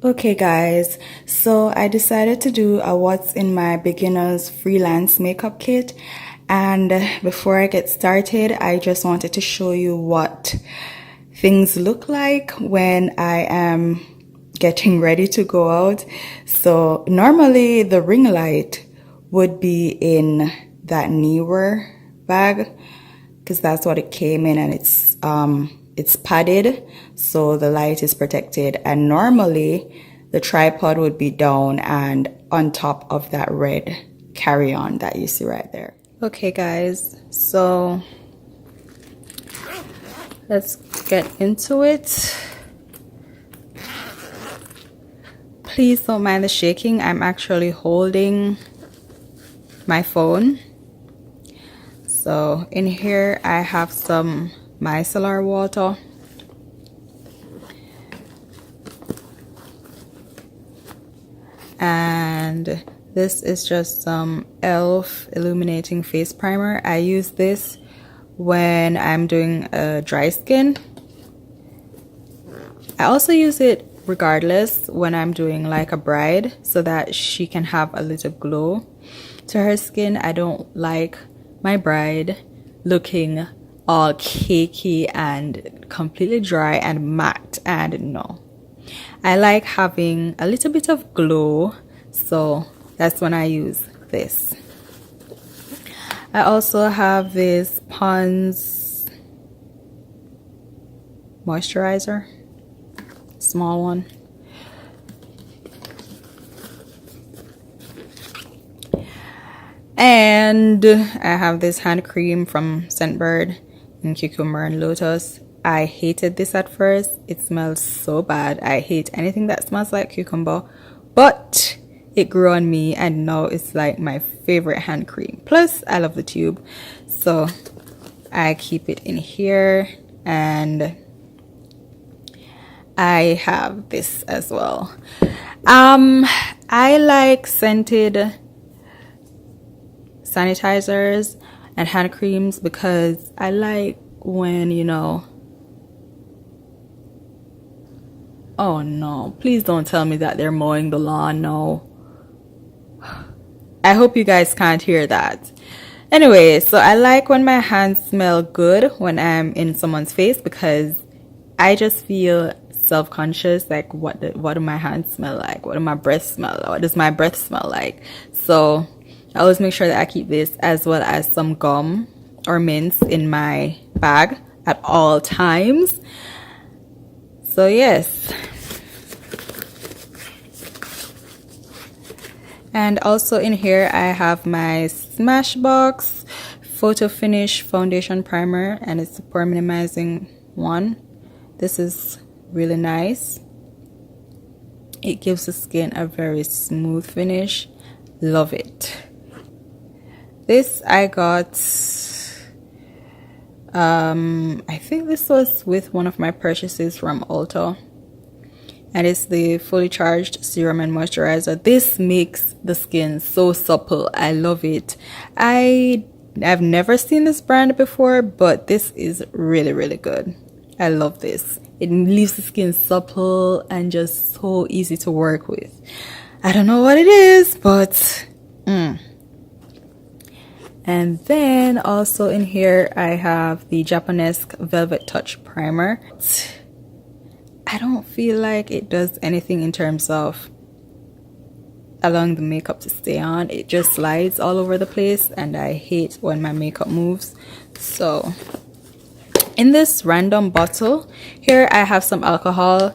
Okay guys, so I decided to do a what's in my beginner's freelance makeup kit, and before I get started I just wanted to show you what things look like when I am getting ready to go out. So normally the ring light would be in that newer bag because that's what it came in, and it's padded so the light is protected, and normally the tripod would be down and on top of that red carry-on that you see right there. Okay guys, so let's get into it. Please don't mind the shaking. I'm actually holding my phone. So in here I have some micellar water, and this is just some e.l.f. illuminating face primer. I use this when I'm doing a dry skin. I also use it regardless when I'm doing like a bride, so that she can have a little glow to her skin. I don't like my bride looking all cakey and completely dry and matte, and no, I like having a little bit of glow, so that's when I use this. I also have this Pond's moisturizer, small one. And I have this hand cream from Scentbird in cucumber and lotus. I hated this at first. It smells so bad. I hate anything that smells like cucumber, but it grew on me and now it's like my favorite hand cream. Plus I love the tube, so I keep it in here. And I have this as well. I like scented sanitizers and hand creams because I like when, you know, oh no, please don't tell me that they're mowing the lawn. No, I hope you guys can't hear that. Anyway, so I like when my hands smell good when I'm in someone's face, because I just feel self-conscious, like what do my hands smell like, what do my breath smell like, what does my breath smell like. So I always make sure that I keep this as well as some gum or mints in my bag at all times. So yes. And also in here I have my Smashbox Photo Finish Foundation Primer, and it's the pore minimizing one. This is really nice. It gives the skin a very smooth finish. Love it. This I got, I think this was with one of my purchases from Ulta, and it's the fully charged serum and moisturizer. This makes the skin so supple. I love it. I've never seen this brand before, but this is really, really good. I love this. It leaves the skin supple and just so easy to work with. I don't know what it is, but And then also in here I have the Japanesque Velvet Touch Primer. I don't feel like it does anything in terms of allowing the makeup to stay on. It just slides all over the place, and I hate when my makeup moves. So in this random bottle here I have some alcohol.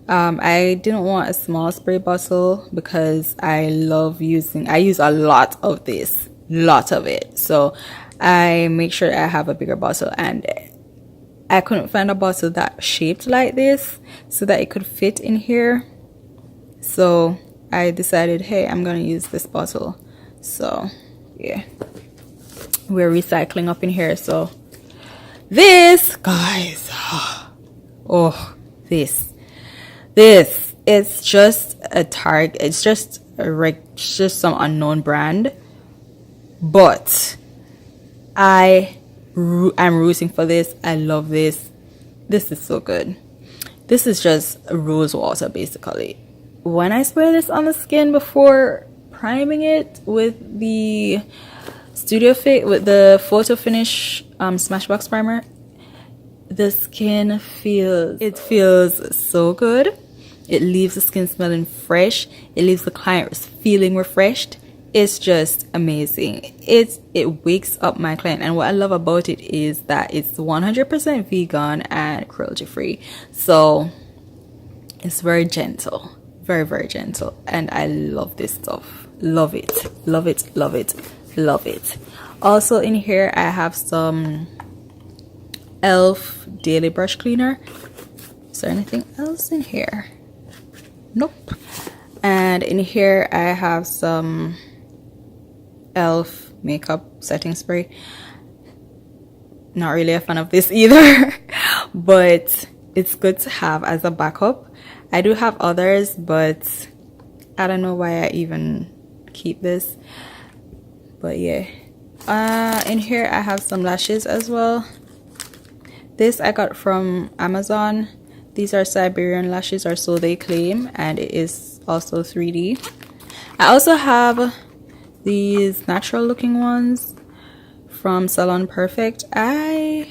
I didn't want a small spray bottle because I use a lot of this, lot of it, so I make sure I have a bigger bottle, and I couldn't find a bottle that shaped like this so that it could fit in here. So I decided, hey, I'm gonna use this bottle. So yeah, we're recycling up in here. So this, guys, oh, this it's just a Target. It's just some unknown brand, but I'm rooting for this. I love this. This is so good. This is just rose water basically. when I spray this on the skin before priming it with the with the Photo Finish Smashbox primer, the skin feels so good. It leaves the skin smelling fresh. It leaves the client feeling refreshed. It's just amazing. It wakes up my client, and what I love about it is that it's 100% vegan and cruelty free. So it's very gentle, very, very gentle, and I love this stuff. Love it, love it, love it, love it. Also in here I have some Elf daily brush cleaner. Is there anything else in here? Nope. And in here I have some Elf makeup setting spray. Not really a fan of this either, but it's good to have as a backup. I do have others, but I don't know why I even keep this. But yeah, in here I have some lashes as well. This I got from Amazon. These are Siberian lashes, or so they claim, and it is also 3D. I also have these natural looking ones from Salon Perfect. I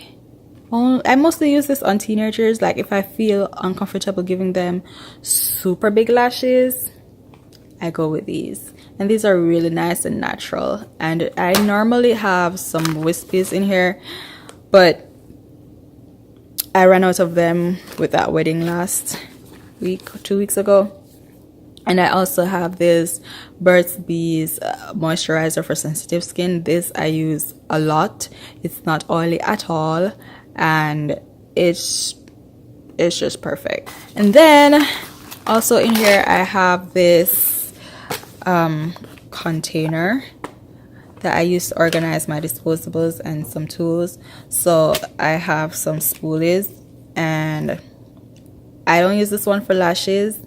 mostly use this on teenagers. Like if I feel uncomfortable giving them super big lashes, I go with these. And these are really nice and natural. And I normally have some wispies in here, but I ran out of them with that wedding last week, 2 weeks ago. And I also have this Burt's Bees moisturizer for sensitive skin. This I use a lot. It's not oily at all, and it's just perfect. And then also in here I have this container that I use to organize my disposables and some tools. So I have some spoolies, and I don't use this one for lashes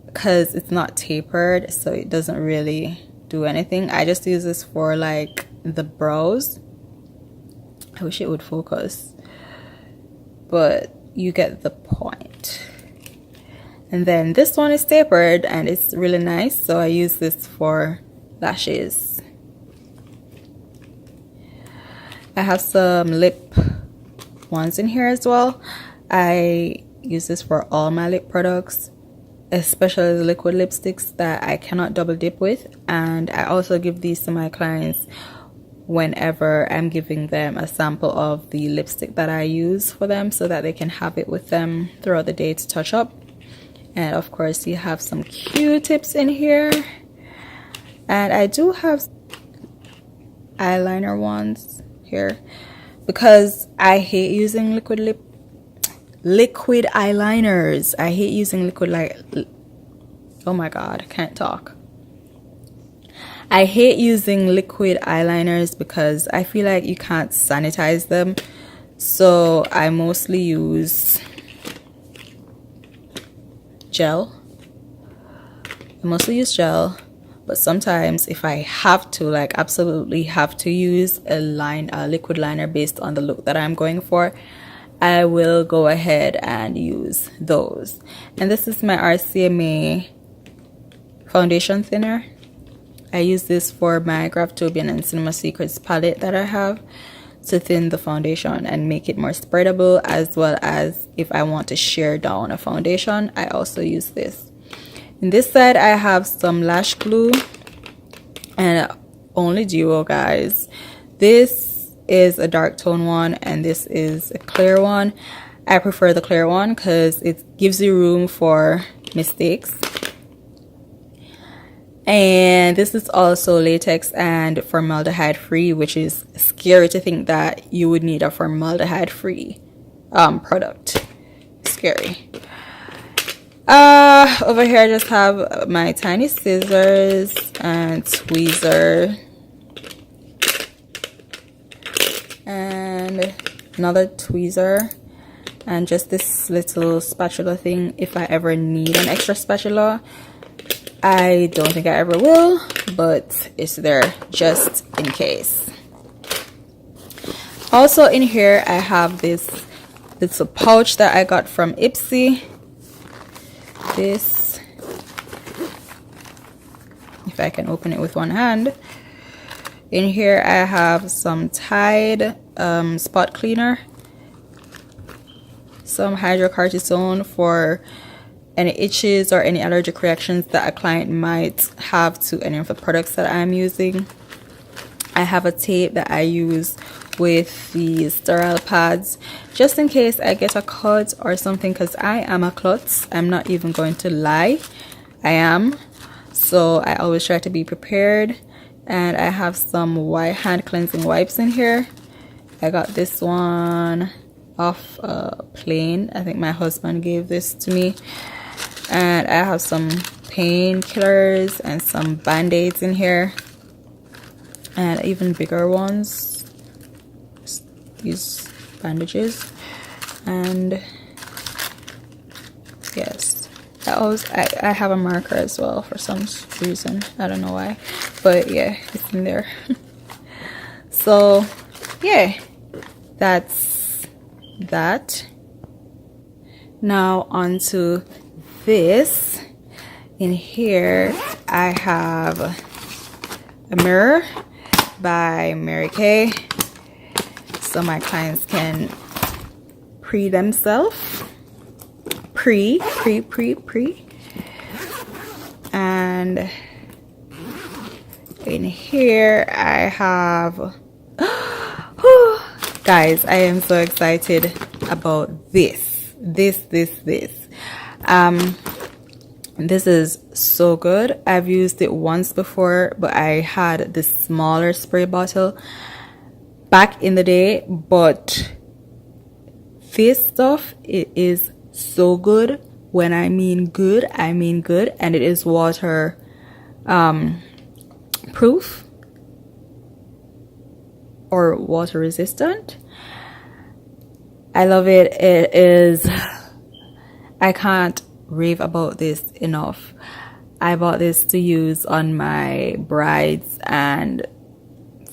because it's not tapered, so it doesn't really do anything. I just use this for like the brows. I wish it would focus, but you get the point. And then this one is tapered and it's really nice, so I use this for lashes. I have some lip ones in here as well. I use this for all my lip products, especially the liquid lipsticks that I cannot double dip with. And I also give these to my clients whenever I'm giving them a sample of the lipstick that I use for them, so that they can have it with them throughout the day to touch up. And of course you have some Q-tips in here, and I do have eyeliner ones here because I hate using liquid eyeliners. I hate using oh my god, I can't talk. I hate using liquid eyeliners because I feel like you can't sanitize them. So I mostly use gel. But sometimes if I have to, like absolutely have to use a liquid liner based on the look that I'm going for, I will go ahead and use those. And this is my RCMA foundation thinner. I use this for my Graftobian and Cinema Secrets palette that I have to thin the foundation and make it more spreadable, as well as if I want to shear down a foundation, I also use this. In this side I have some lash glue, and only duo, guys. This is a dark tone one and this is a clear one. I prefer the clear one because it gives you room for mistakes. And this is also latex and formaldehyde free, which is scary to think that you would need a formaldehyde free product. Scary. Over here I just have my tiny scissors and tweezer and another tweezer and just this little spatula thing if I ever need an extra spatula. I don't think I ever will, but it's there just in case. Also in here I have this little pouch that I got from Ipsy. This if I can open it with one hand. In here I have some Tide spot cleaner, some hydrocortisone for any itches or any allergic reactions that a client might have to any of the products that I'm using. I have a tape that I use with the sterile pads just in case I get a cut or something, because I am a klutz. I'm not even going to lie, I am. So I always try to be prepared. And I have some white hand cleansing wipes in here. I got this one off a plane. I think my husband gave this to me. And I have some painkillers and some band-aids in here, and even bigger ones, these bandages. And yes, I have a marker as well for some reason, I don't know why, but yeah, it's in there. So yeah, that's that. Now onto this. In here I have a mirror by Mary Kay, so my clients can pre themselves, pre. And in here I have guys, I am so excited about this. This is so good. I've used it once before, but I had this smaller spray bottle back in the day. But this stuff, it is so good. When I mean good, I mean good. And it is water proof or water resistant. I love it. It is, I can't rave about this enough. I bought this to use on my brides and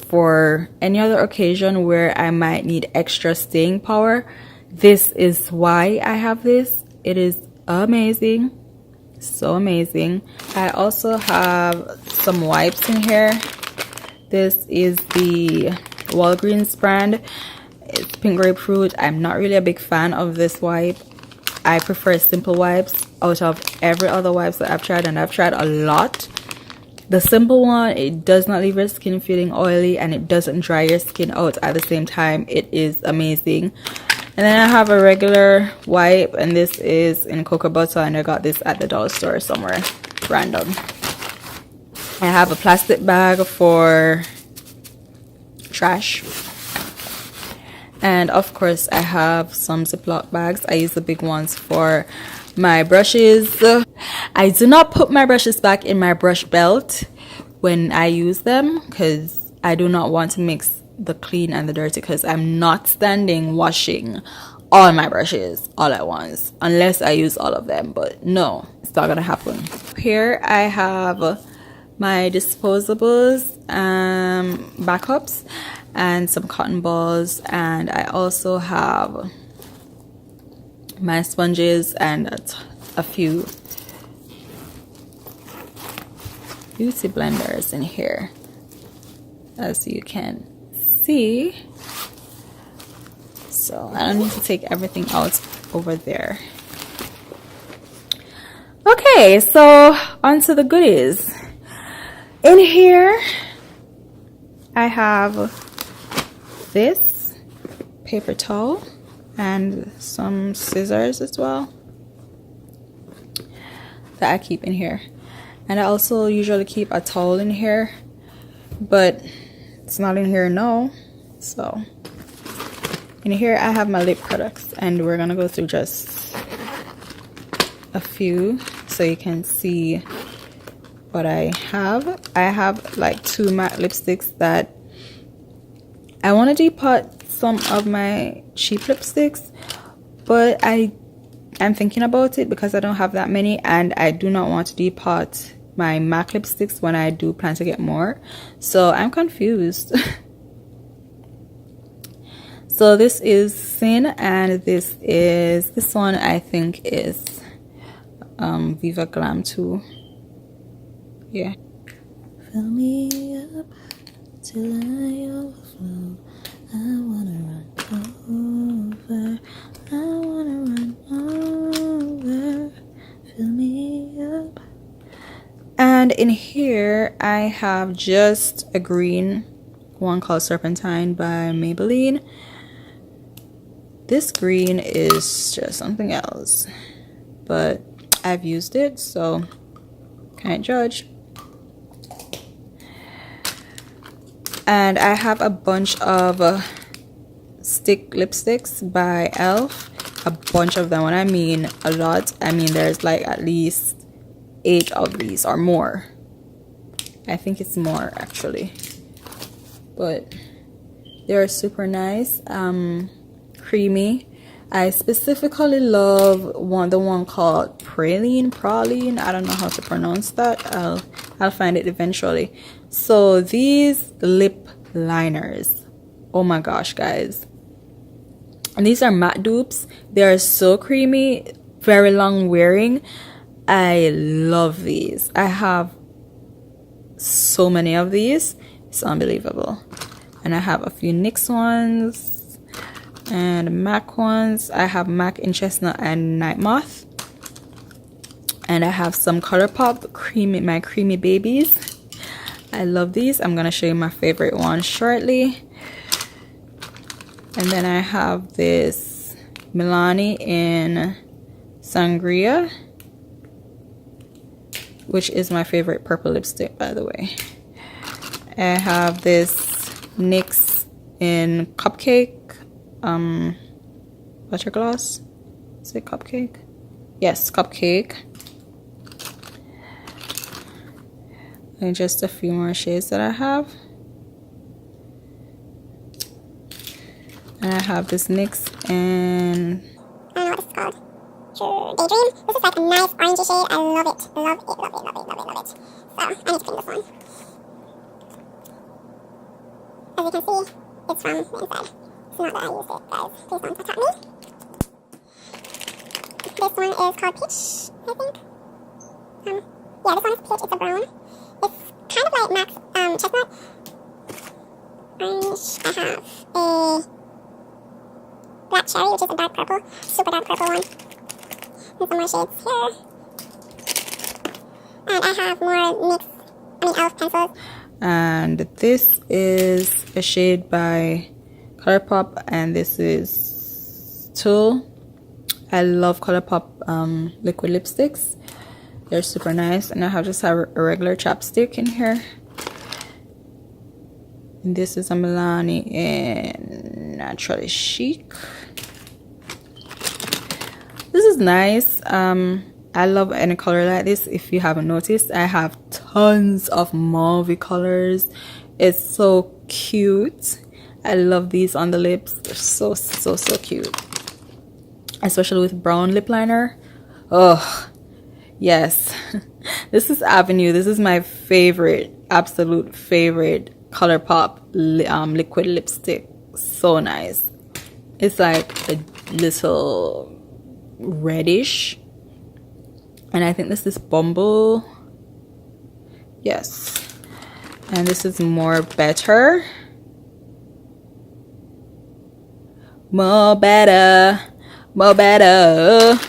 for any other occasion where I might need extra staying power. This is why I have this. It is amazing, so amazing. I also have some wipes in here. This is the Walgreens brand. It's pink grapefruit. I'm not really a big fan of this wipe. I prefer simple wipes out of every other wipes that I've tried, and I've tried a lot. The simple one, it does not leave your skin feeling oily and it doesn't dry your skin out at the same time. It is amazing. And then I have a regular wipe, and this is in cocoa butter, and I got this at the dollar store somewhere random. I have a plastic bag for trash. And of course I have some Ziploc bags. I use the big ones for my brushes. I do not put my brushes back in my brush belt when I use them, because I do not want to mix the clean and the dirty, because I'm not standing washing all my brushes all at once unless I use all of them. But no, it's not gonna happen. Here I have my disposables, backups, and some cotton balls, and I also have my sponges and a few beauty blenders in here, as you can see. So I don't need to take everything out over there. Okay, so on to the goodies. In here I have this paper towel and some scissors as well that I keep in here. And I also usually keep a towel in here, but it's not in here now. So in here I have my lip products, and we're gonna go through just a few so you can see what I have. I have like 2 matte lipsticks that I want to depot some of my cheap lipsticks, but I'm thinking about it because I don't have that many, and I do not want to depot my MAC lipsticks when I do plan to get more. So I'm confused. So this is Sin, and this one I think is Viva Glam 2. Yeah. Fill me up till I overflow. I wanna run over. I wanna run over. Fill me up. And in here, I have just a green one called Serpentine by Maybelline. This green is just something else, but I've used it, so can't judge. And I have a bunch of stick lipsticks by e.l.f. A bunch of them. When I mean a lot, I mean there's like at least 8 of these or more. I think it's more actually, but they're super nice. Creamy. I specifically love the one called praline. I don't know how to pronounce that. I'll find it eventually. So these lip liners, oh my gosh, guys, and these are matte dupes. They are so creamy, very long wearing. I love these. I have so many of these. It's unbelievable. And I have a few NYX ones and MAC ones. I have MAC in Chestnut and Night Moth. And I have some ColourPop creamy, my creamy babies. I love these. I'm gonna show you my favorite one shortly. And then I have this Milani in Sangria, which is my favorite purple lipstick, by the way. I have this NYX in Cupcake, butter gloss. Is it Cupcake? Yes, Cupcake. And just a few more shades that I have. And I have this NYX and I don't know what this is called. Daydream. This is like a nice orangey shade. I love it. Love it, love it, love it, love it, love it. So, I need to clean this one. As you can see, it's from the inside. It's not that I used it, guys. Please don't attack me. This one is called Peach, I think. Yeah, this one is Peach. It's a brown. It's kind of like MAC's Chestnut. Orange. I have a Black Cherry, which is a dark purple, super dark purple one. And some more shades here. And I have more e.l.f. pencils. And this is a shade by ColourPop, and this is Tulle. I love ColourPop liquid lipsticks. They're super nice. And I have just a regular chapstick in here. And this is a Milani in Naturally Chic. This is nice. I love any color like this. If you haven't noticed, I have tons of mauve colors. It's so cute. I love these on the lips. They're so cute, especially with brown lip liner. Oh yes. This is Avenue. This is my favorite, absolute favorite ColourPop liquid lipstick. So nice. It's like a little reddish, and I think this is Bumble. Yes. And this is More Better. More better, more better.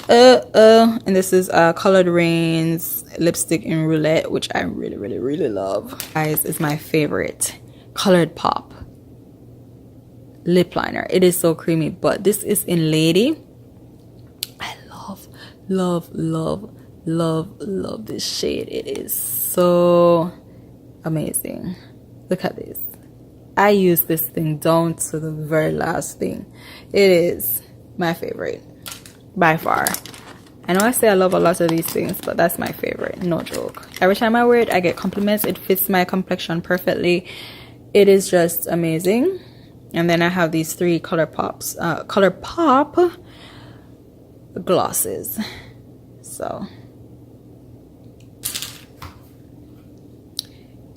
And this is Colored Rain's lipstick in Roulette, which I really love. Guys, it's my favorite ColourPop lip liner. It is so creamy, but this is in Lady. I love this shade. It is so amazing. Look at this. I use this thing down to the very last thing. It is my favorite by far. I know I say I love a lot of these things, but that's my favorite, no joke. Every time I wear it, I get compliments. It fits my complexion perfectly. It is just amazing. And then I have these 3 ColourPop glosses. So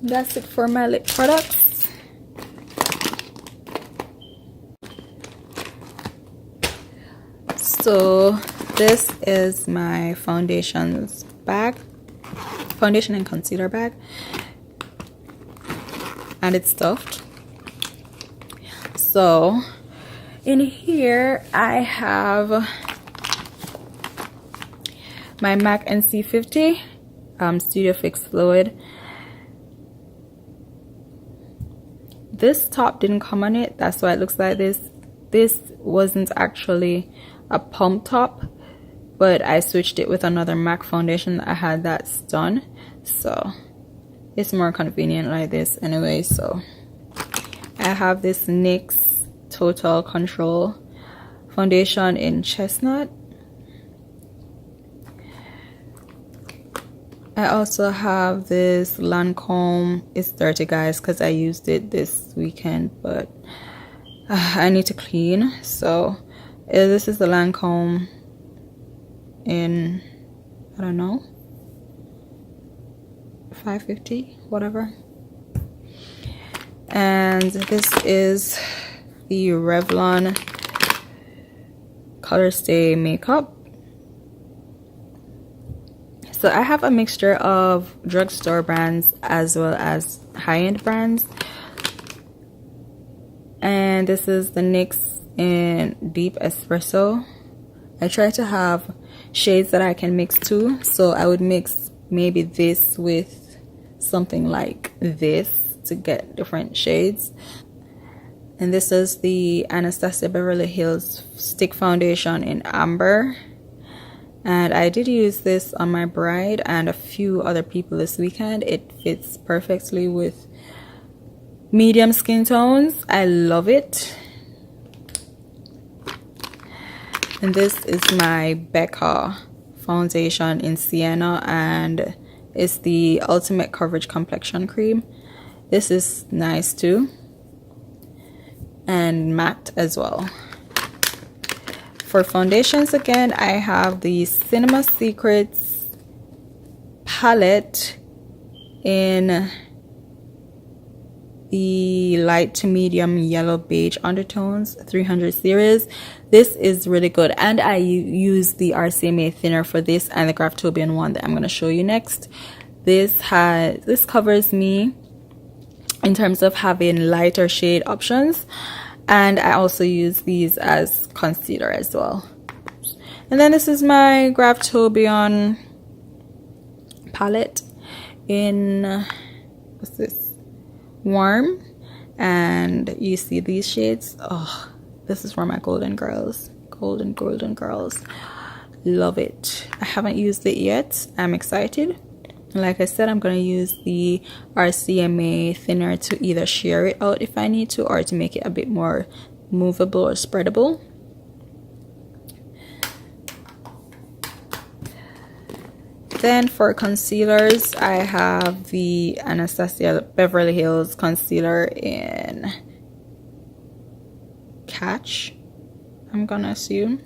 that's it for my lip products. So this is my foundations bag, foundation and concealer bag. and it's stuffed. So in here I have my MAC NC50 Studio Fix Fluid. This top didn't come on it, that's why it looks like this. This wasn't actually a pump top, but I switched it with another MAC foundation that I had that's done, so it's more convenient like this anyway. So I have this NYX Total Control foundation in Chestnut. I also have this Lancome. It's dirty, guys, because I used it this weekend, but I need to clean. So this is the Lancome in, I don't know, 550, whatever. And this is the Revlon Color Stay makeup. So I have a mixture of drugstore brands as well as high-end brands. And this is the NYX in Deep Espresso. I try to have shades that I can mix too. So I would mix maybe this with something like this to get different shades. And this is the Anastasia Beverly Hills Stick Foundation in Amber. And I did use this on my bride and a few other people this weekend. It fits perfectly with medium skin tones. I love it. And this is my Becca foundation in Sienna, and it's the Ultimate Coverage Complexion Cream. This is nice too, and matte as well. For foundations, again, I have the Cinema Secrets palette in the light to medium yellow beige undertones 300 series. This is really good, and I use the RCMA thinner for this and the Graftobian one that I'm going to show you next. This covers me in terms of having lighter shade options, and I also use these as concealer as well. And then this is my Graftobian palette in, what's this, Warm. And you see these shades. Oh, this is for my golden girls. Golden girls. Love it. I haven't used it yet. I'm excited. Like I said, I'm going to use the RCMA thinner to either shear it out if I need to, or to make it a bit more movable or spreadable. Then for concealers, I have the Anastasia Beverly Hills concealer in Catch, I'm gonna assume.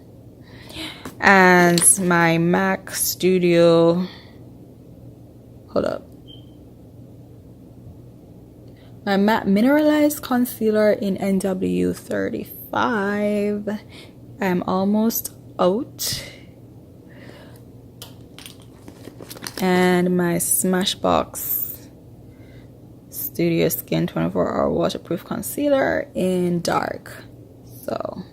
And my MAC Studio, hold up, my matte mineralized concealer in NW35. I'm almost out. And my Smashbox Studio Skin 24-hour waterproof concealer in dark. So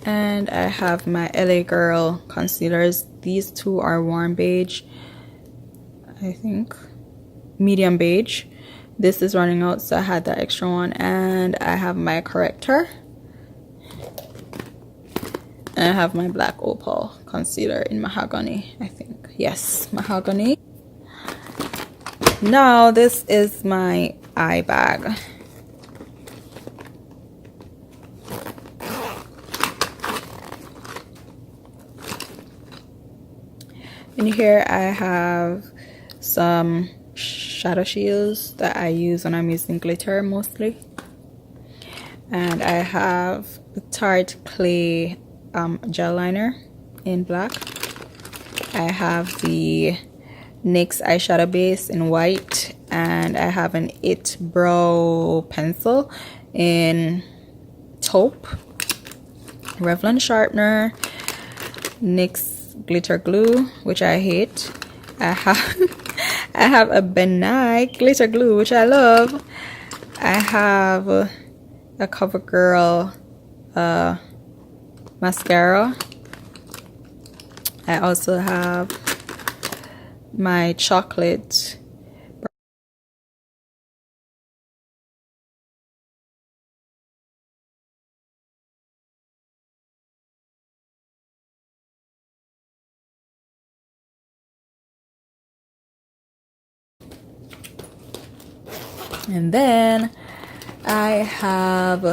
and I have my LA Girl concealers. These two are warm beige, I think, medium beige. This is running out, so I had that extra one. And I have my corrector, and I have my black opal concealer in mahogany, I think. Yes, mahogany. Now this is my eye bag. In here I have some shadow shields that I use when I'm using glitter mostly. And I have the Tarte Clay gel liner in black. I have the NYX eyeshadow base in white, and I have an It brow pencil in taupe, Revlon sharpener, NYX glitter glue, which I hate, I have I have a Benai glitter glue, which I love. I have a CoverGirl mascara. I also have my chocolate and then I have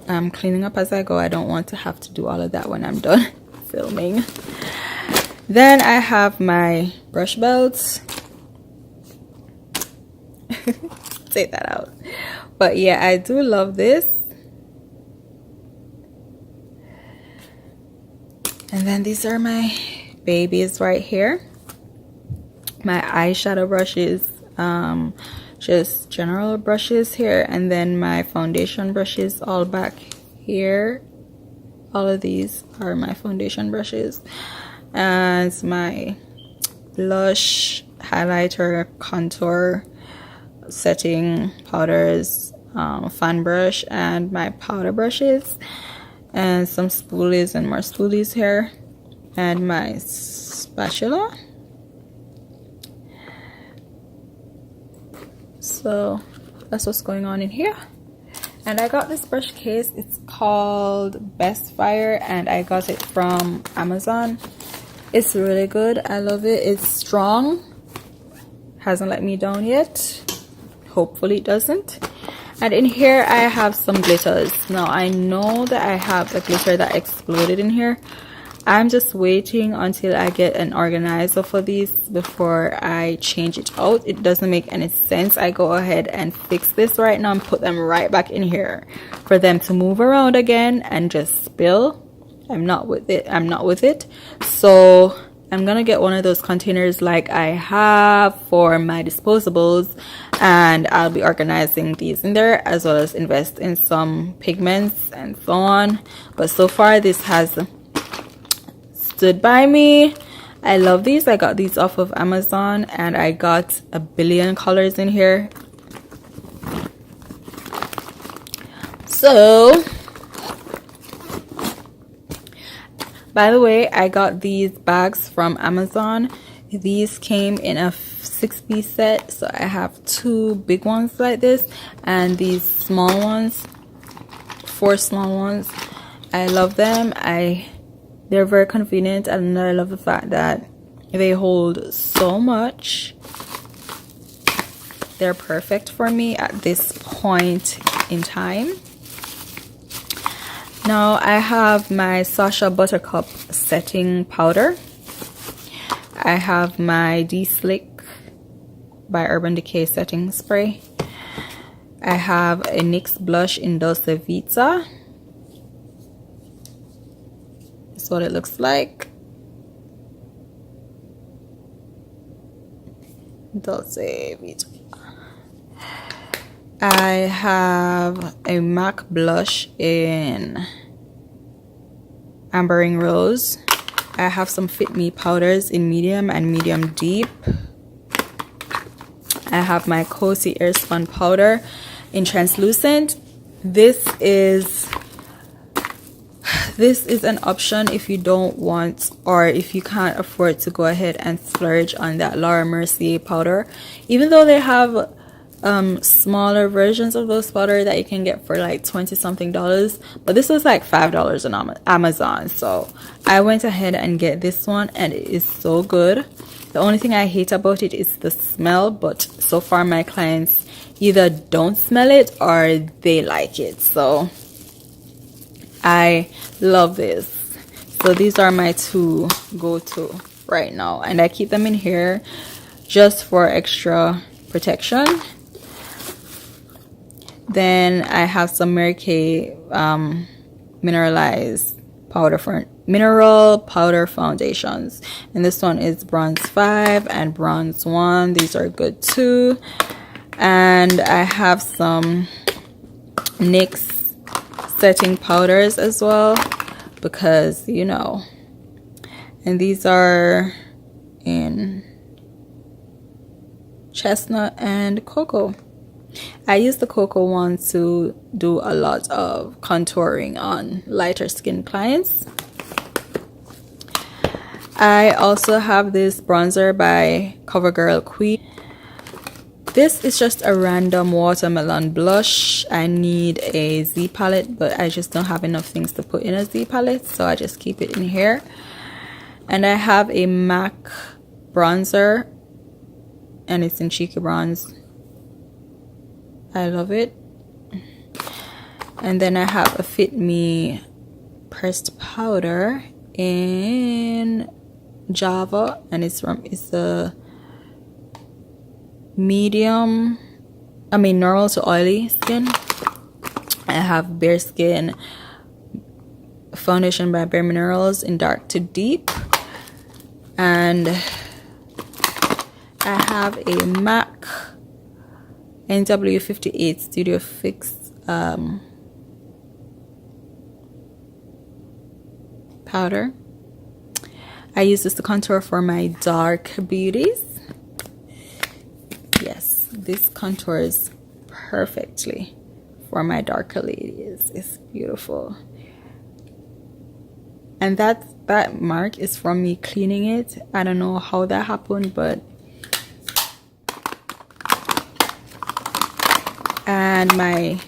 I'm cleaning up as I go. I don't want to have to do all of that when I'm done filming. Then I have my brush belts. Take that out. But yeah, I do love this. And then these are my babies right here. My eyeshadow brushes, just general brushes here, and then my foundation brushes all back here. All of these are my foundation brushes, and my blush, highlighter, contour, setting powders, fan brush, and my powder brushes, and some spoolies and more spoolies here, and my spatula. So that's what's going on in here. And I got this brush case. It's called Best Fire, and I got it from Amazon. It's really good. I love it. It's strong. Hasn't let me down yet. Hopefully it doesn't. And in here I have some glitters. Now I know that I have a glitter that exploded in here. I'm just waiting until I get an organizer for these before I change it out. It doesn't make any sense. I go ahead and fix this right now and put them right back in here for them to move around again and just spill. I'm not with it. So I'm gonna get one of those containers like I have for my disposables, and I'll be organizing these in there, as well as invest in some pigments and so on. But so far this has stood by me. I love these. I got these off of Amazon, and I got a billion colors in here. So by the way, I got these bags from Amazon. These came in a 6-piece set, so I have 2 big ones like this and these small ones, 4 small ones. I love them. They're very convenient, and I love the fact that they hold so much. They're perfect for me at this point in time. Now I have my Sasha Buttercup setting powder. I have my D-Slick by Urban Decay setting spray. I have a NYX blush in Dolce Vita. That's what it looks like. Dolce Vita. I have a MAC blush in Ambering Rose. I have some Fit Me powders in medium and medium deep. I have my Cozy Airspun powder in translucent. This is an option if you don't want, or if you can't afford to go ahead and splurge on that Laura Mercier powder. Even though they have smaller versions of those powder that you can get for like $20-something, but this was like $5 on Amazon, so I went ahead and get this one, and it is so good. The only thing I hate about it is the smell, but so far my clients either don't smell it or they like it, so I love this. So these are my 2 go-to right now, and I keep them in here just for extra protection. Then I have some Mary Kay mineralized powder for mineral powder foundations, and this one is bronze 5 and bronze 1. These are good too. And I have some NYX setting powders as well. because, you know. And these are in chestnut and cocoa. I use the cocoa one to do a lot of contouring on lighter skin clients. I also have this bronzer by CoverGirl Queen. This is just a random watermelon blush. I need a Z palette, but I just don't have enough things to put in a Z palette, so I just keep it in here. And I have a MAC bronzer, and it's in Cheeky Bronze. I love it. And then I have a Fit Me pressed powder in Java, and it's a medium, normal to oily skin. I have Bare Skin foundation by Bare Minerals in dark to deep, and I have a MAC NW58 Studio Fix powder. I use this to contour for my dark beauties. Yes, this contours perfectly for my darker ladies. It's beautiful. And that mark is from me cleaning it. I don't know how that happened, but and my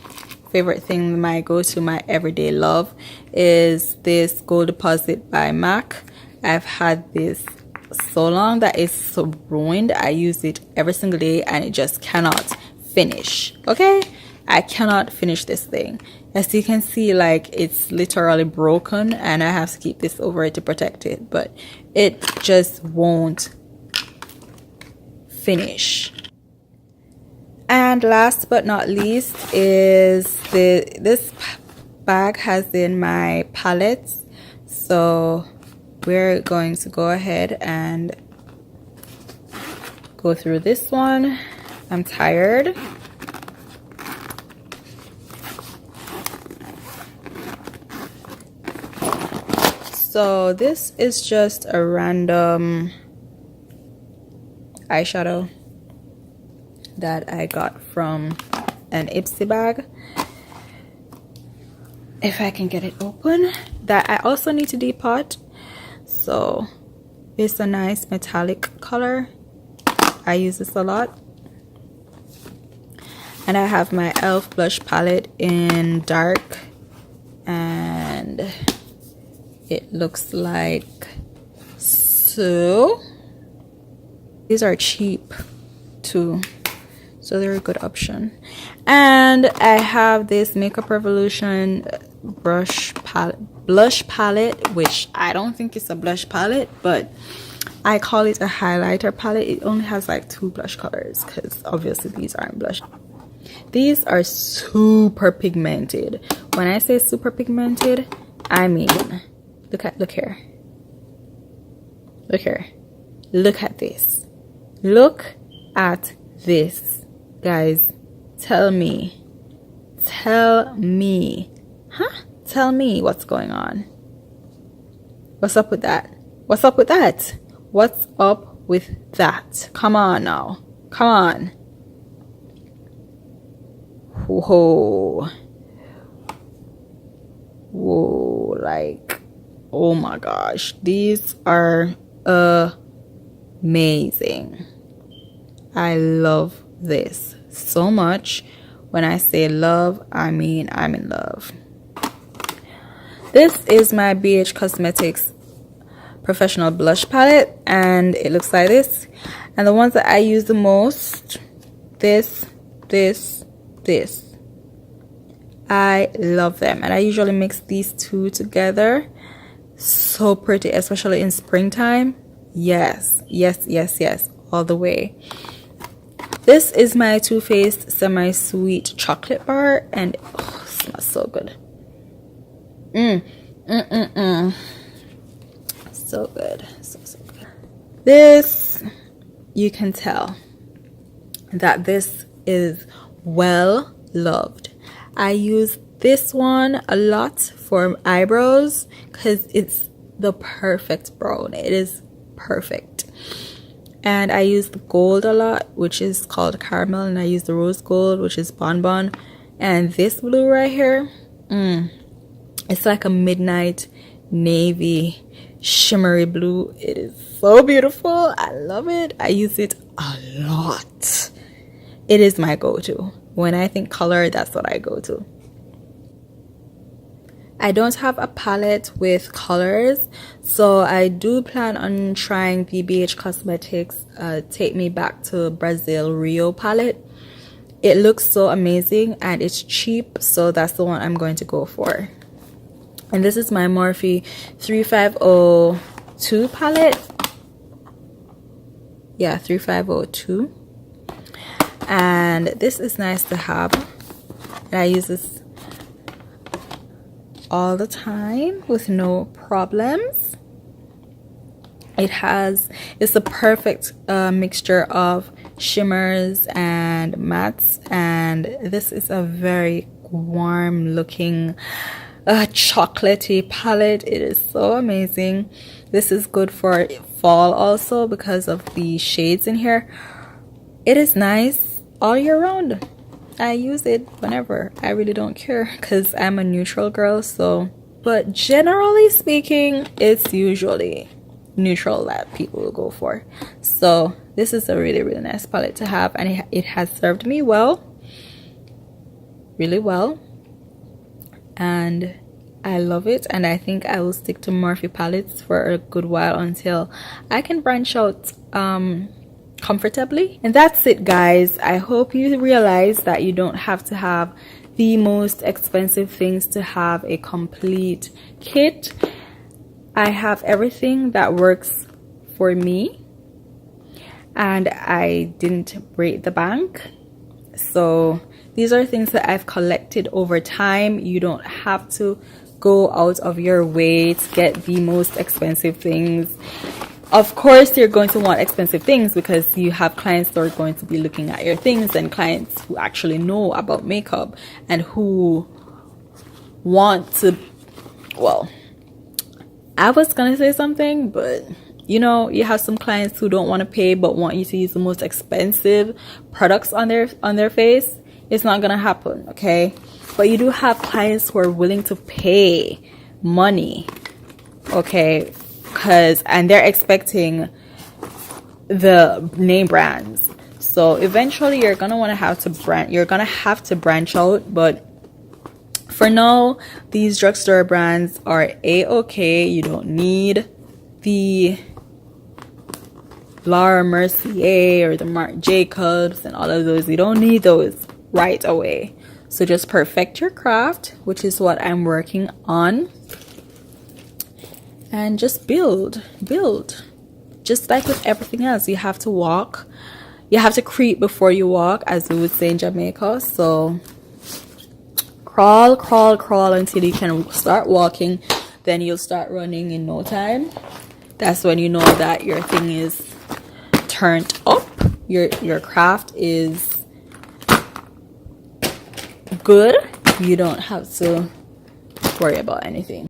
favorite thing, my go-to, my everyday love is this Gold Deposit by MAC. I've had this so long that it's so ruined. I use it every single day and it just cannot finish. Okay, I cannot finish this thing. As you can see, like, it's literally broken and I have to keep this over it to protect it, but it just won't finish. And last but not least is this bag has in my palettes, so we're going to go ahead and go through this one. I'm tired. So this is just a random eyeshadow that I got from an Ipsy bag. If I can get it open, that I also need to depot. So it's a nice metallic color. I use this a lot. And I have my e.l.f. blush palette in dark, and it looks like so. These are cheap too, so they're a good option. And I have this Makeup Revolution blush palette, which I don't think it's a blush palette, but I call it a highlighter palette. It only has like 2 blush colors because obviously these aren't blush. These are super pigmented. When I say super pigmented, I mean, look here, look here, look at this, look at this, guys. Tell me, huh? Tell me what's going on. What's up with that? What's up with that? What's up with that? Come on now, come on. Whoa, whoa, like, oh my gosh, these are amazing. I love this so much. When I say love, I mean I'm in love. This is my BH Cosmetics professional blush palette, and it looks like this. And the ones that I use the most, this, I love them, and I usually mix these 2 together. So pretty, especially in springtime. Yes, all the way. This is my Too Faced semi-sweet chocolate bar, and oh, it smells so good. So good, so good. This, you can tell that this is well loved. I use this one a lot for eyebrows because it's the perfect brown. It is perfect. And I use the gold a lot, which is called caramel, and I use the rose gold, which is bonbon. And this blue right here, it's like a midnight navy shimmery blue. It is so beautiful. I love it. I use it a lot. It is my go-to. When I think color, that's what I go to. I don't have a palette with colors, so I do plan on trying the BH Cosmetics Take Me Back to Brazil Rio palette. It looks so amazing and it's cheap, so that's the one I'm going to go for. And this is my Morphe 3502 palette. Yeah, 3502. And this is nice to have. And I use this all the time with no problems. It's a perfect mixture of shimmers and mattes, and this is a very warm looking chocolatey palette. It is so amazing. This is good for fall also because of the shades in here. It is nice all year round. I use it whenever. I really don't care because I'm a neutral girl. So, but generally speaking, it's usually neutral that people will go for. So this is a really, really nice palette to have, and it has served me well, really well, and I love it. And I think I will stick to Morphe palettes for a good while until I can branch out comfortably. And that's it, guys. I hope you realize that you don't have to have the most expensive things to have a complete kit. I have everything that works for me, and I didn't break the bank. So these are things that I've collected over time. You don't have to go out of your way to get the most expensive things. Of course, you're going to want expensive things because you have clients that are going to be looking at your things, and clients who actually know about makeup and who want to, well, I was gonna say something, but you know, you have some clients who don't want to pay but want you to use the most expensive products on their face. It's not gonna happen, okay? But you do have clients who are willing to pay money, okay? And they're expecting the name brands. So eventually you're gonna want to have to branch out, but for now, these drugstore brands are a-okay. You don't need the Laura Mercier or the Marc Jacobs and all of those. You don't need those right away. So just perfect your craft, which is what I'm working on. And just build. Just like with everything else, you have to walk. You have to creep before you walk, as we would say in Jamaica. So crawl until you can start walking. Then you'll start running in no time. That's when you know that your thing is turned up. Your craft is good. You don't have to worry about anything.